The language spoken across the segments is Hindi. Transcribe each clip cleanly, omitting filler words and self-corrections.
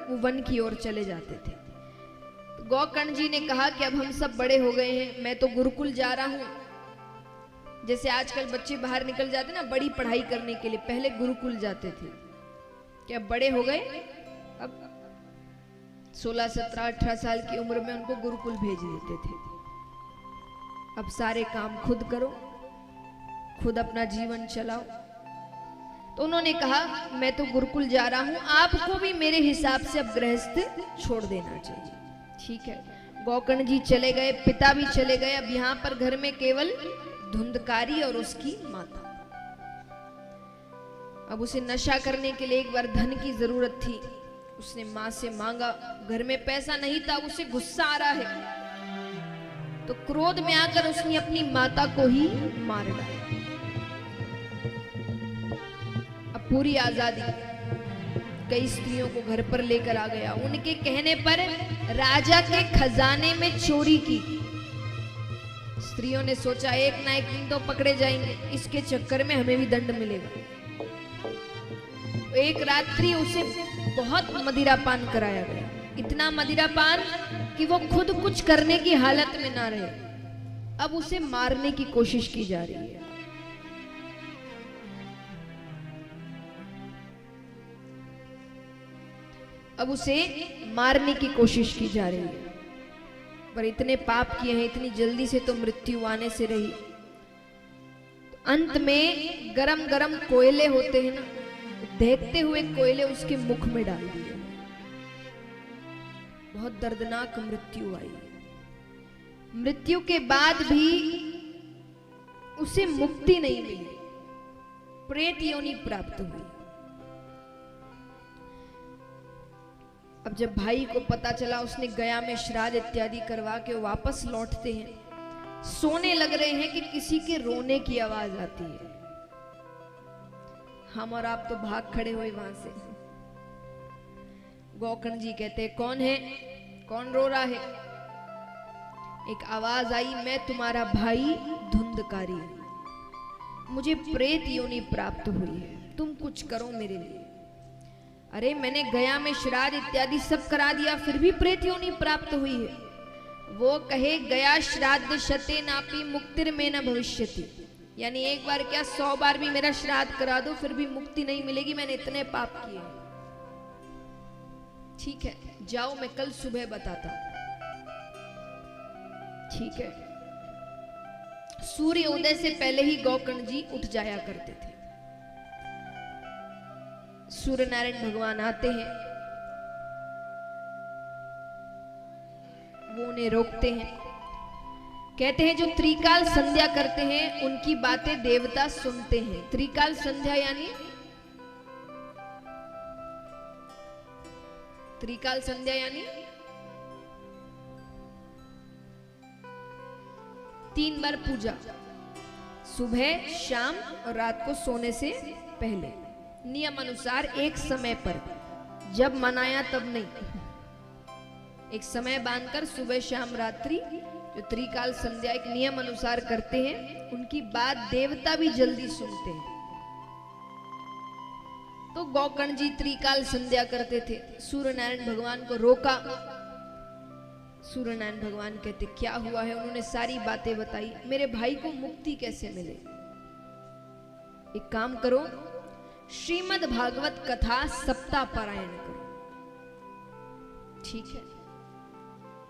वो वन की ओर चले जाते थे। तो गोकर्ण जी ने कहा कि अब हम सब बड़े हो गए हैं, मैं तो गुरुकुल जा रहा हूं। जैसे आजकल बच्चे बाहर निकल जाते ना बड़ी पढ़ाई करने के लिए, पहले गुरुकुल जाते थे। क्या बड़े हो गए, अब 16, 17, 18 साल की उम्र में उनको गुरुकुल भेज देते थे। अब सारे काम खुद करो, खुद अपना जीवन चलाओ। तो उन्होंने कहा मैं तो गुरुकुल जा रहा हूं, आपको भी मेरे हिसाब से अब गृहस्थ छोड़ देना चाहिए। ठीक है, गोकर्ण जी चले गए, पिता भी चले गए। अब यहां पर घर में केवल धुंधकारी और उसकी माता। अब उसे नशा करने के लिए एक बार धन की जरूरत थी, उसने मां से मांगा। घर में पैसा नहीं था, उसे गुस्सा आ रहा है, तो क्रोध में आकर उसने अपनी माता को ही मार डाला। अब पूरी आजादी, कई स्त्रियों को घर पर लेकर आ गया। उनके कहने पर राजा के खजाने में चोरी की। स्त्रियों ने सोचा एक ना एक दिन तो पकड़े जाएंगे, इसके चक्कर में हमें भी दंड मिलेगा। एक रात्रि उसे बहुत मदिरापान कराया गया, इतना मदिरापान कि वो खुद कुछ करने की हालत में ना रहे। अब उसे मारने की कोशिश की जा रही है। अब उसे मारने की कोशिश की जा रही है, पर इतने पाप किए हैं, इतनी जल्दी से तो मृत्यु आने से रही। तो अंत में गरम गरम कोयले होते हैं ना, देखते हुए कोयले उसके मुख में डाल दिए। बहुत दर्दनाक मृत्यु आई। मृत्यु के बाद भी उसे मुक्ति नहीं मिली, प्रेत योनि प्राप्त हुई। अब जब भाई को पता चला, उसने गया में श्राद्ध इत्यादि करवा के वापस लौटते हैं, सोने लग रहे हैं कि किसी के रोने की आवाज आती है। हम और आप तो भाग खड़े हुए वहां से। गोकर्ण जी कहते हैं कौन है, कौन रो रहा है? एक आवाज आई, मैं तुम्हारा भाई धुंधकारी हूं, मुझे प्रेत योनि प्राप्त हुई है, तुम कुछ करो मेरे लिए। अरे मैंने गया में श्राद्ध इत्यादि सब करा दिया, फिर भी प्रेत योनि प्राप्त हुई है। वो कहे गया श्राद्ध शते नापि मुक्तिर में न भविष्यति, यानी एक बार क्या 100 बार भी मेरा श्राद्ध करा दो फिर भी मुक्ति नहीं मिलेगी, मैंने इतने पाप किए। ठीक है, जाओ मैं कल सुबह बताता हूं। ठीक है, सूर्य उदय से पहले ही गोकर्ण जी उठ जाया करते थे। सूर्य नारायण भगवान आते हैं, वो उन्हें रोकते हैं, कहते हैं जो त्रिकाल संध्या करते हैं उनकी बातें देवता सुनते हैं। त्रिकाल संध्या यानी, त्रिकाल संध्या यानी 3 बार पूजा, सुबह, शाम और रात को सोने से पहले, नियम अनुसार एक समय पर, जब मनाया तब नहीं। एक समय बांधकर सुबह शाम रात्रि जो त्रिकाल संध्या एक नियम अनुसार करते हैं, उनकी बात देवता भी जल्दी सुनते हैं। तो गोकर्ण जी त्रिकाल संध्या करते थे। सूर्य नारायण भगवान को रोका। सूर्य नारायण भगवान कहते क्या हुआ है? उन्होंने सारी बातें बताई। मेरे भाई को मुक्ति कैसे मिले? एक काम करो, श्रीमद् भागवत कथा सप्ताह पारायण करो। ठीक है,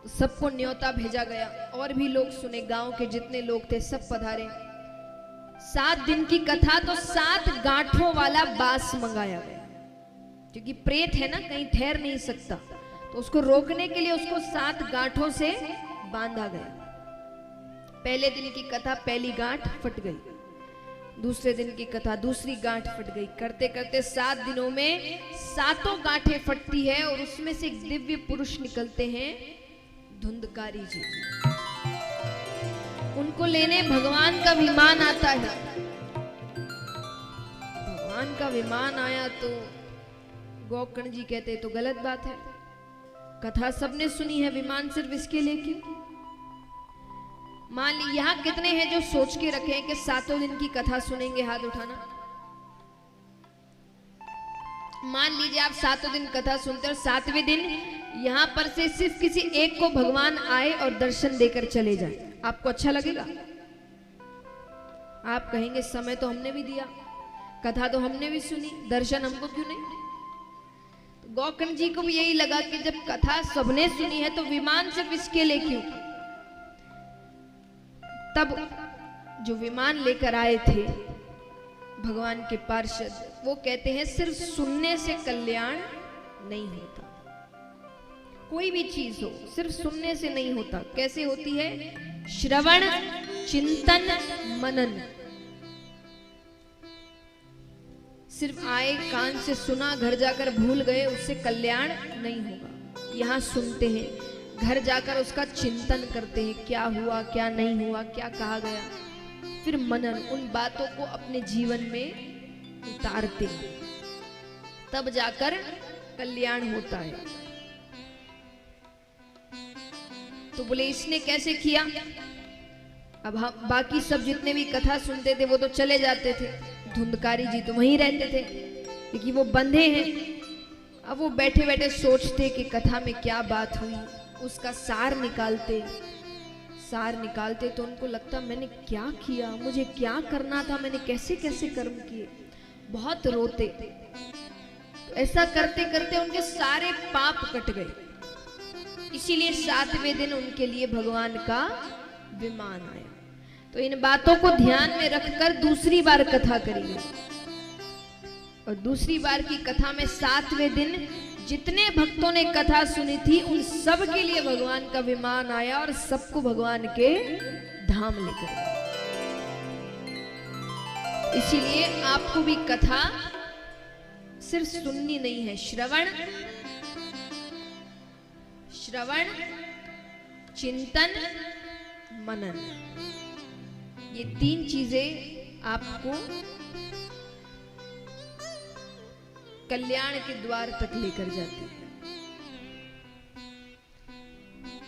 तो सबको न्योता भेजा गया, और भी लोग सुने, गांव के जितने लोग थे सब पधारे। 7 दिन की कथा, तो 7 गांठों वाला बांस मंगाया गया, क्योंकि प्रेत है ना, कहीं ठहर नहीं सकता, तो उसको रोकने के लिए उसको 7 गांठों से बांधा गया। पहले दिन की कथा पहली गांठ फट गई, दूसरे दिन की कथा दूसरी गांठ फट गई। करते करते 7 दिनों में 7 गांठें फटती है, और उसमें से एक दिव्य पुरुष निकलते हैं, धुंधकारी जी। उनको लेने भगवान का विमान आता है। भगवान का विमान आया तो गोकर्ण जी कहते तो गलत बात है, कथा सबने सुनी है, विमान सिर्फ इसके लिए क्यों? मान ली यहां कितने हैं जो सोच के रखे हैं कि 7 दिन की कथा सुनेंगे? हाथ उठाना। मान लीजिए आप 7 दिन कथा सुनते और 7वें दिन यहाँ पर से सिर्फ किसी एक को भगवान आए और दर्शन देकर चले जाए, आपको अच्छा लगेगा? आप कहेंगे समय तो हमने भी दिया, कथा तो हमने भी सुनी, दर्शन हमको क्यों नहीं? तो गौकर्ण जी को भी यही लगा कि जब कथा सबने सुनी है तो विमान सिर्फ इसके लिए क्यों? तब जो विमान लेकर आए थे भगवान के पार्षद, वो कहते हैं सिर्फ सुनने से कल्याण नहीं होता, कोई भी चीज हो सिर्फ सुनने से नहीं होता। कैसे होती है? श्रवण, चिंतन, मनन। सिर्फ आए कान से सुना, घर जाकर भूल गए, उससे कल्याण नहीं होगा। यहाँ सुनते हैं, घर जाकर उसका चिंतन करते हैं, क्या हुआ क्या नहीं हुआ, क्या कहा गया, फिर मनन, उन बातों को अपने जीवन में उतारते हैं, तब जाकर कल्याण होता है। तो बोले इसने कैसे किया? अब हम बाकी सब जितने भी कथा सुनते थे वो तो चले जाते थे, धुंधकारी जी तो वहीं रहते थे क्योंकि वो बंधे हैं। अब वो बैठे बैठे सोचते कि कथा में क्या बात हुई, उसका सार निकालते तो उनको लगता मैंने क्या किया, मुझे क्या करना था, मैंने कैसे कैसे कर्म किए, बहुत रोते। तो ऐसा करते करते उनके सारे पाप कट गए, इसीलिए 7वें दिन उनके लिए भगवान का विमान आया। तो इन बातों को ध्यान में रखकर दूसरी बार कथा करेंगे, और दूसरी बार की कथा में 7वें दिन जितने भक्तों ने कथा सुनी थी उन सब के लिए भगवान का विमान आया और सबको भगवान के धाम लेकर गया। इसीलिए आपको भी कथा सिर्फ सुननी नहीं है, श्रवण, चिंतन, मनन, ये 3 चीजें आपको कल्याण के द्वार तक लेकर जाती है।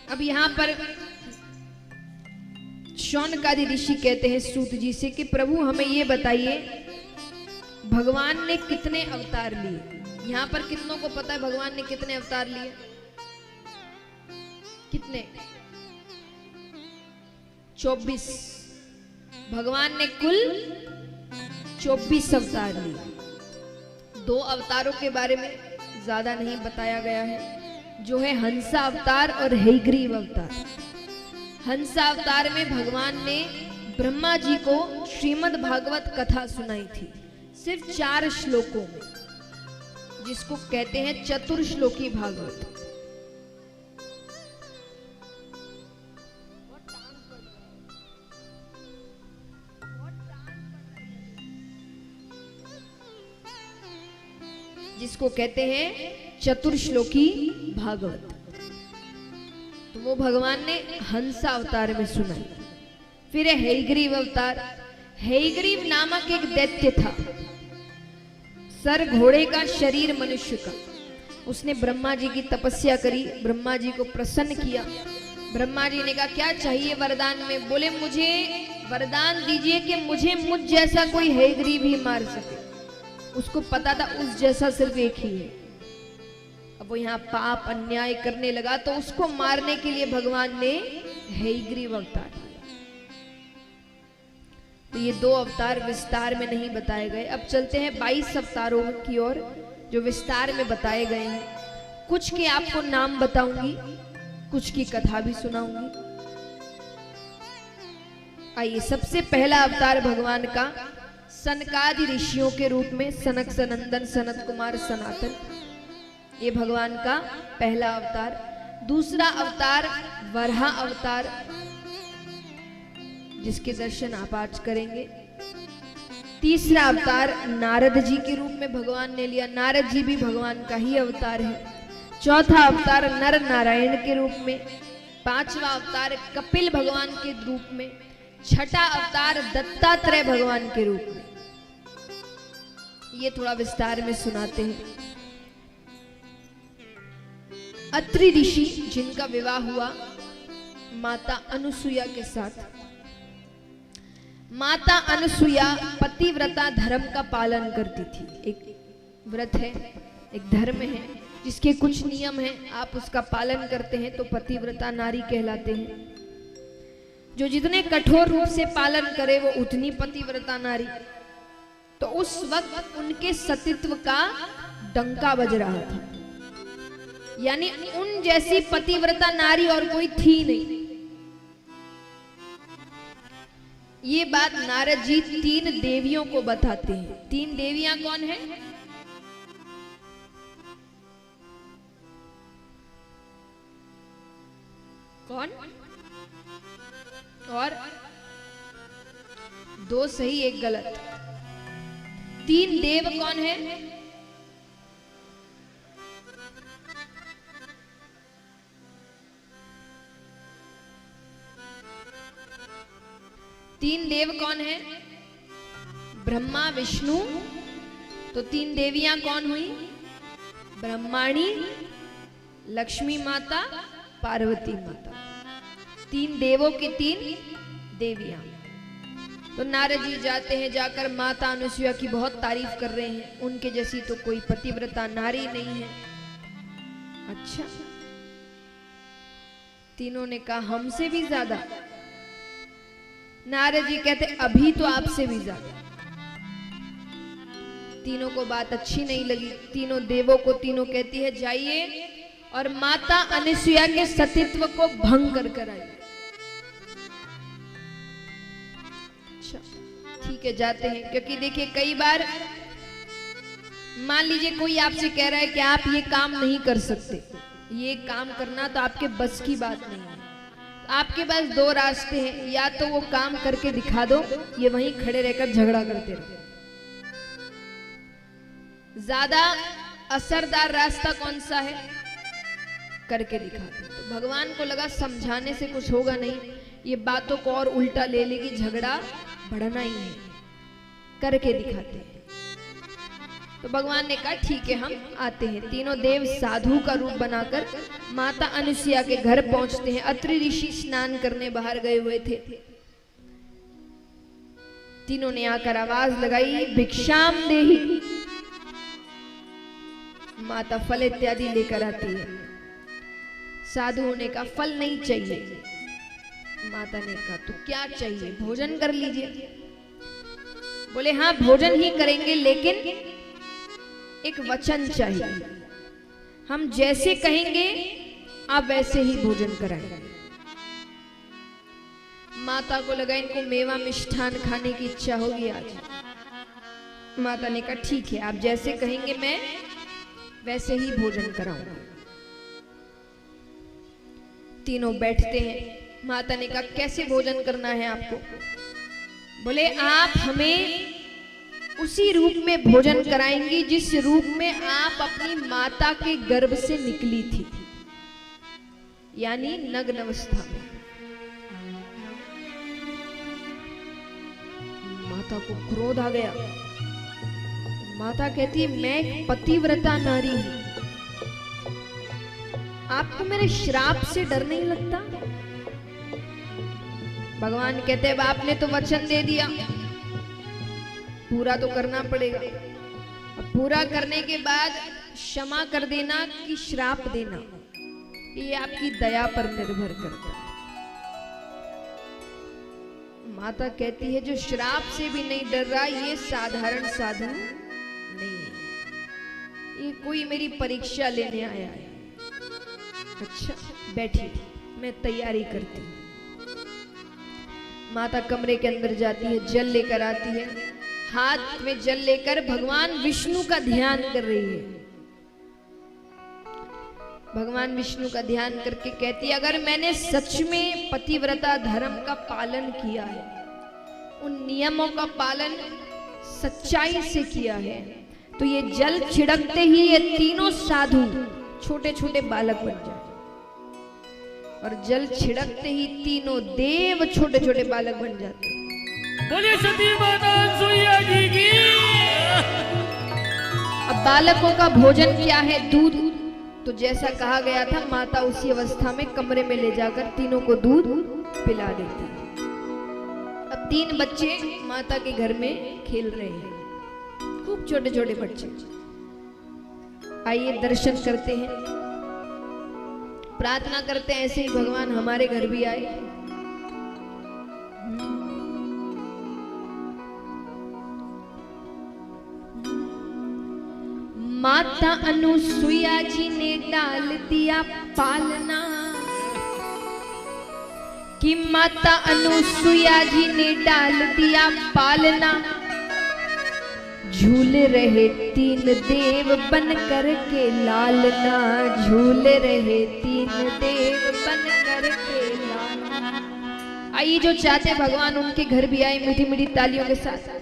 अब यहां पर शौनकादि ऋषि कहते हैं सूत जी से कि प्रभु हमें ये बताइए भगवान ने कितने अवतार लिए? यहां पर कितनों को पता है भगवान ने कितने अवतार लिए? कितने? 24। भगवान ने कुल 24 अवतार लिए। 2 अवतारों के बारे में ज्यादा नहीं बताया गया है, जो है हंसा अवतार और हयग्रीव अवतार। हंसा अवतार में भगवान ने ब्रह्मा जी को श्रीमद् भागवत कथा सुनाई थी, सिर्फ 4 श्लोकों में, जिसको कहते हैं चतुर्श्लोकी भागवत। जिसको कहते हैं चतुर्श्लोकी भागवत। तो वो भगवान ने हंसा अवतार में सुनाई। फिर है हयग्रीव अवतार। हयग्रीव नामक एक दैत्य था, सर घोड़े का, शरीर मनुष्य का। उसने ब्रह्मा जी की तपस्या करी, ब्रह्मा जी को प्रसन्न किया। ब्रह्मा जी ने कहा क्या चाहिए वरदान में? बोले मुझे वरदान दीजिए कि मुझे मुझ जैसा कोई हयग्रीव ही मार सके। उसको पता था उस जैसा सिर्फ एक ही है। अब वो यहाँ पाप अन्याय करने लगा तो उसको मारने के लिए भगवान ने हयग्रीव अवतार लिया। तो ये 2 अवतार विस्तार में नहीं बताए गए। अब चलते हैं 22 अवतारों की ओर, जो विस्तार में बताए गए हैं। कुछ के आपको नाम बताऊंगी, कुछ की कथा भी सुनाऊंगी। आइए, सबसे पहला अवतार भगवान का सनकादि ऋषियों के रूप में, सनक सनंदन सनत कुमार सनातन, ये भगवान का पहला अवतार। दूसरा अवतार वराह अवतार, जिसके दर्शन आप आज करेंगे। तीसरा अवतार नारद जी के रूप में भगवान ने लिया, नारद जी भी भगवान का ही अवतार है। चौथा अवतार नर नारायण के रूप में। पांचवा अवतार कपिल भगवान के रूप में। छठा अवतार दत्तात्रेय भगवान के रूप में। ये थोड़ा विस्तार में सुनाते हैं। अत्रि ऋषि, जिनका विवाह हुआ माता अनुसुईया के साथ। माता अनुसुईया पतिव्रता धर्म का पालन करती थी। एक व्रत है एक धर्म है जिसके कुछ नियम हैं, आप उसका पालन करते हैं तो पतिव्रता नारी कहलाते हैं। जो जितने कठोर रूप से पालन करे वो उतनी पतिव्रता नारी। तो उस वक्त उनके सतीत्व का डंका बज रहा था, यानी उन जैसी पतिव्रता नारी और कोई थी नहीं। ये बात नारद जी 3 देवियों को बताते हैं। 3 देवियां कौन है? कौन? और 2 सही 1 गलत। 3 देव कौन है? तीन देव कौन है? ब्रह्मा विष्णु। तो 3 देवियां कौन हुई? ब्रह्माणी, लक्ष्मी माता, पार्वती माता। 3 देवों की 3 देवियां। तो नारद जी जाते हैं, जाकर माता अनुसुईया की बहुत तारीफ कर रहे हैं, उनके जैसी तो कोई पतिव्रता नारी नहीं है। अच्छा, तीनों ने कहा हमसे भी ज्यादा। नारद जी कहते अभी तो आपसे भी ज्यादा। तीनों को बात अच्छी नहीं लगी। तीनों देवों को तीनों कहती है जाइए और माता अनुसुईया के सतीत्व को भंग कर आइए। अच्छा ठीक है, जाते हैं। क्योंकि देखिए कई बार मान लीजिए कोई आपसे कह रहा है कि आप ये काम नहीं कर सकते, ये काम करना तो आपके बस की बात नहीं है। आपके पास 2 रास्ते हैं, या तो वो काम करके दिखा दो, ये वहीं खड़े रहकर झगड़ा करते रहो। ज्यादा असरदार रास्ता कौन सा है? करके दिखा दो। तो भगवान को लगा समझाने से कुछ होगा नहीं, ये बातों को और उल्टा ले लेगी, झगड़ा बढ़ना ही है, करके दिखाते हैं। तो भगवान ने कहा ठीक है हम आते हैं। तीनों देव साधु का रूप बनाकर माता अनुसुईया के घर पहुंचते हैं। अत्रि ऋषि स्नान करने बाहर गए हुए थे। तीनों ने आकर आवाज लगाई भिक्षाम देहि। माता फल इत्यादि लेकर आती है। साधुओं ने कहा फल नहीं चाहिए। माता ने कहा तो क्या चाहिए? भोजन कर लीजिए। बोले हाँ भोजन ही करेंगे, लेकिन एक वचन चाहिए, हम जैसे कहेंगे आप वैसे ही भोजन कराएंगे। माता को लगा इनको मेवा मिष्ठान खाने की इच्छा होगी आज। माता ने कहा ठीक है, आप जैसे कहेंगे मैं वैसे ही भोजन कराऊंगा। तीनों बैठते हैं। माता ने कहा कैसे भोजन करना है आपको? बोले आप हमें उसी रूप में भोजन कराएंगी जिस रूप में आप अपनी माता के गर्भ से निकली थी, यानी नग्न अवस्था में। माता को क्रोध आ गया। माता कहती है मैं पतिव्रता नारी हूं, आपको मेरे श्राप से डर नहीं लगता? भगवान कहते हैं आपने तो वचन दे दिया, पूरा तो करना पड़ेगा। अब पूरा करने के बाद क्षमा कर देना कि श्राप देना, ये आपकी दया पर निर्भर करता है। माता कहती है जो श्राप से भी नहीं डर रहा ये साधारण साधु नहीं है, ये कोई मेरी परीक्षा लेने आया है। अच्छा बैठिए, मैं तैयारी करती हूँ। माता कमरे के अंदर जाती है, जल लेकर आती है। हाथ में जल लेकर भगवान विष्णु का ध्यान कर रही है। भगवान विष्णु का ध्यान करके कहती है अगर मैंने सच में पतिव्रता धर्म का पालन किया है, उन नियमों का पालन सच्चाई से किया है, तो ये जल छिड़कते ही ये तीनों साधु छोटे छोटे बालक बन जाए, और जल छिड़कते ही तीनों देव छोटे छोटे बालक बन जाते। बोलिए सती माता अनुसुईया जी की। अब बालकों का भोजन क्या है? दूध। तो जैसा कहा गया था माता उसी अवस्था में कमरे में ले जाकर तीनों को दूध पिला देती है। अब 3 बच्चे माता के घर में खेल रहे हैं, खूब छोटे छोटे बच्चे। आइए दर्शन करते हैं, प्रार्थना करते हैं ऐसे ही भगवान हमारे घर भी आए। माता अनुसुईया जी ने डाल दिया पालना, कि माता अनुसुईया जी ने डाल दिया पालना, झूल रहे तीन देव बन कर के लालना, झूल रहे तीन देव बन कर के लालना। आइए जो चाहते भगवान उनके घर भी आए मीठी मीठी तालियों के साथ।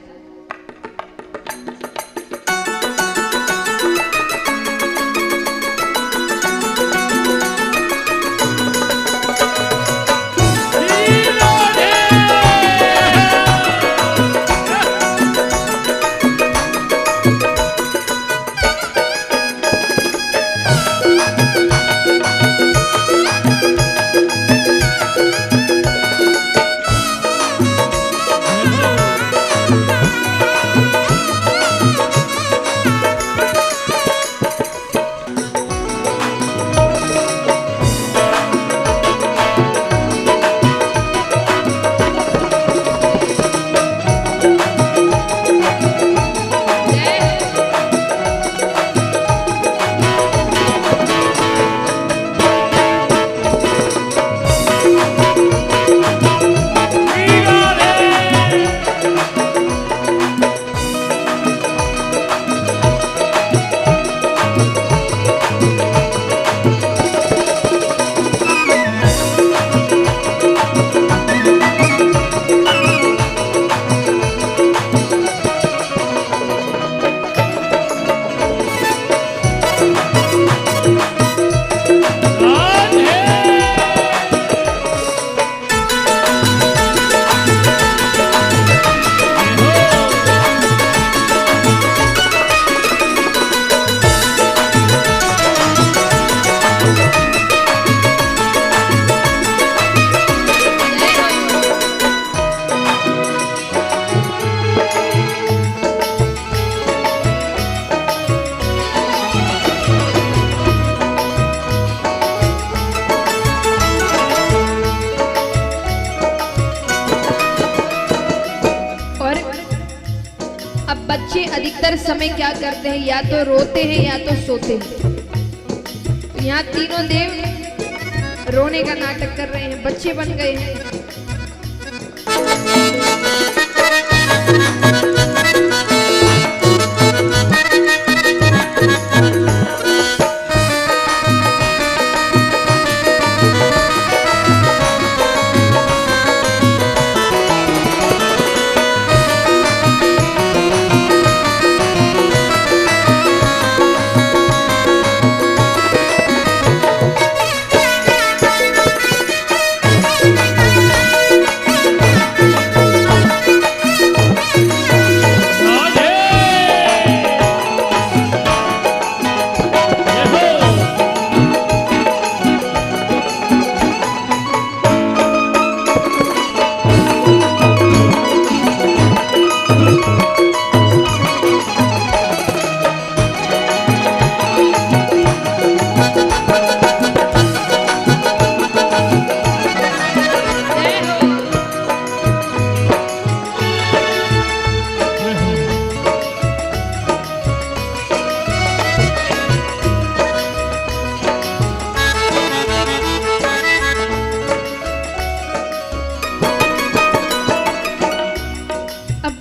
बच्चे अधिकतर समय क्या करते हैं, या तो रोते हैं या तो सोते हैं। तो यहाँ तीनों देव रोने का नाटक कर रहे हैं, बच्चे बन गए हैं।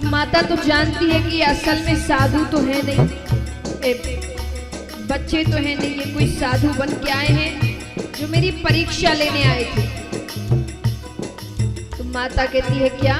माता तो जानती है कि असल में साधु तो है नहीं, बच्चे तो है नहीं, ये कोई साधु बन के आए हैं जो मेरी परीक्षा लेने आए थे। तो माता कहती है क्या,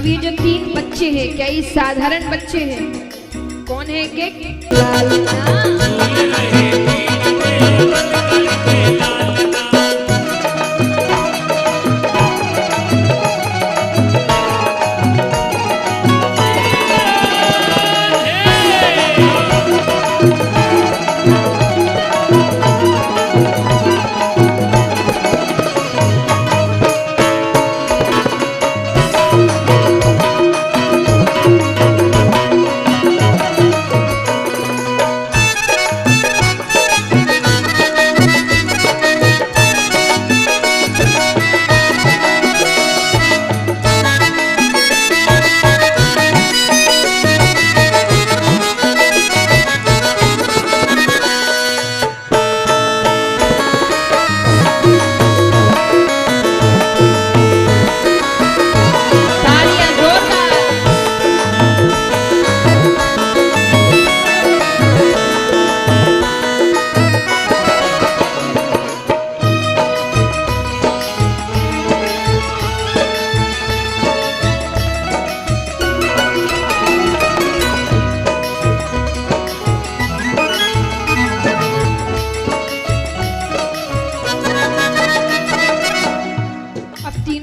अब ये जो 3 बच्चे हैं, क्या ये साधारण बच्चे हैं? कौन है एक? लालना।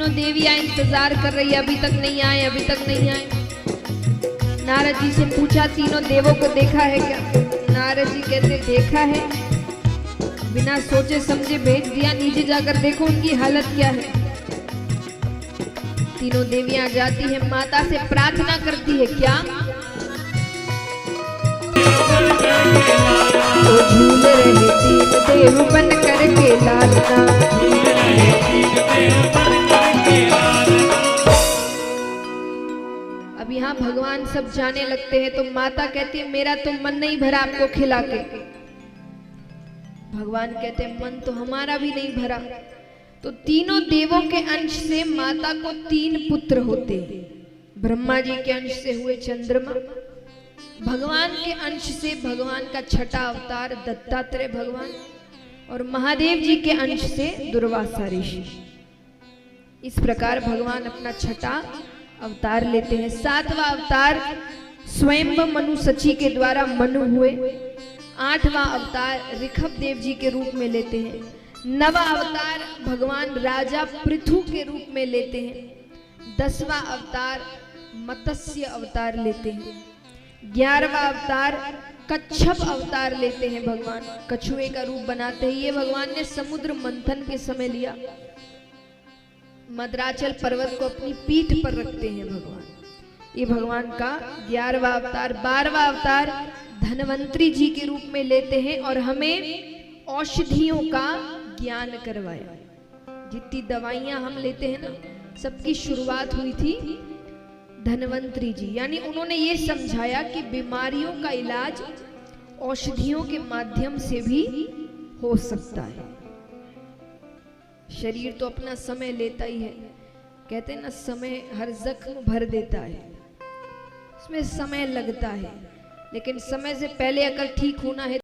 देवियां इंतजार कर रही है, अभी तक नहीं आए, अभी तक नहीं आए। नारद जी से पूछा, तीनों देवों को देखा है क्या? नारद जी कहते देखा है, बिना सोचे समझे भेज दिया, नीचे जाकर देखो उनकी हालत क्या है। तीनों देवियां जाती है, माता से प्रार्थना करती है, क्या? तो झूल रहे 3 देव बन करके लालना। अब यहाँ भगवान सब जाने लगते हैं, तो माता कहती है मेरा तो मन नहीं भरा आपको खिला के। भगवान कहते हैं मन तो हमारा भी नहीं भरा। तो तीनों देवों के अंश से माता को 3 पुत्र होते हैं। ब्रह्मा जी के अंश से हुए चंद्रमा, भगवान के अंश से भगवान का छठा अवतार दत्तात्रेय भगवान, और महादेव जी के अंश से दुर्वासा ऋषि। इस प्रकार भगवान अपना छठा अवतार लेते हैं। 7वां अवतार स्वयं मनु सची के द्वारा मनु हुए। 8वां अवतार ऋषभ देव जी के रूप में लेते हैं। 9वां अवतार भगवान राजा पृथु के रूप में लेते हैं। 10वां अवतार मत्स्य अवतार लेते हैं। 11वां अवतार कच्छप अवतार लेते हैं। भगवान कछुए का रूप बनाते हैं। ये भगवान ने समुद्र मंथन के समय लिया। मद्राचल पर्वत को अपनी पीठ पर रखते हैं भगवान। ये भगवान का 11वां अवतार। 12वां अवतार धनवंतरी जी के रूप में लेते हैं और हमें औषधियों का ज्ञान करवाया। जितनी दवाइयां हम लेते हैं ना, सबकी शुरुआत हुई थी धनवंतरी जी। यानी उन्होंने ये समझाया कि बीमारियों का इलाज औषधियों के माध्यम से भी हो सकता है। शरीर तो अपना समय लेता ही है। कहते हैं ना, समय हर जख्म भर देता है, उसमें समय लगता है, लेकिन समय से पहले अगर ठीक होना है